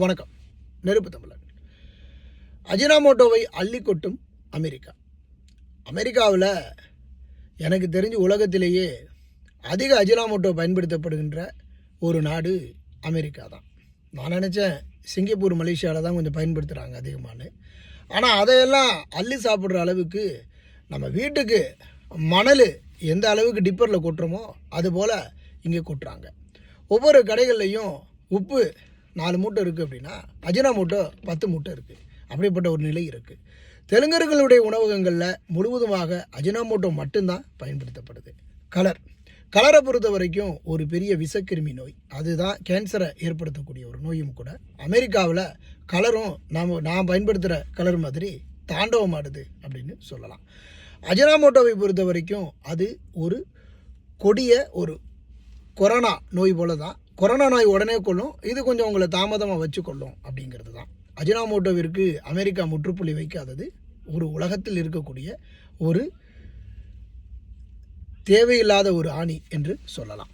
வணக்கம். நெருப்பு தமிழன். அஜினாமோட்டோவை அள்ளி கொட்டும் அமெரிக்காவில் எனக்கு தெரிஞ்சு உலகத்திலேயே அதிக அஜினாமோட்டோ பயன்படுத்தப்படுகின்ற ஒரு நாடு அமெரிக்கா தான். நான் நினச்சேன் சிங்கப்பூர் மலேசியாவில் தான் கொஞ்சம் பயன்படுத்துகிறாங்க அதிகமானு. ஆனால் அதையெல்லாம் அள்ளி சாப்பிட்ற அளவுக்கு நம்ம வீட்டுக்கு மணல் எந்த அளவுக்கு டிப்பரில் கொட்டுறோமோ அதுபோல் இங்கே கொட்டுறாங்க. ஒவ்வொரு கடைகள்லையும் உப்பு 4 மூட்டை இருக்குது அப்படின்னா அஜினாமோட்டோ 10 மூட்டை இருக்குது. அப்படிப்பட்ட ஒரு நிலை இருக்குது. தெலுங்கர்களுடைய உணவகங்களில் முழுவதுமாக அஜினாமோட்டோ மட்டும்தான் பயன்படுத்தப்படுது. கலரை பொறுத்த வரைக்கும் ஒரு பெரிய விஷக்கிருமி நோய், அதுதான் கேன்சரை ஏற்படுத்தக்கூடிய ஒரு நோயும் கூட. அமெரிக்காவில் கலரும் நான் பயன்படுத்துகிற கலர் மாதிரி தாண்டவமாடுது அப்படின்னு சொல்லலாம். அஜினாமோட்டோவை பொறுத்த வரைக்கும் அது ஒரு கொடிய ஒரு கொரோனா நோய் போல தான். கொரோனா நோய் உடனே கொள்ளும், இது கொஞ்சம் உங்களை தாமதமாக வச்சு கொள்ளும் அப்படிங்கிறது தான். அஜினாமோட்டோவிற்கு அமெரிக்கா முற்றுப்புள்ளி வைக்காதது ஒரு உலகத்தில் இருக்கக்கூடிய ஒரு தேவையில்லாத ஒரு ஆணி என்று சொல்லலாம்.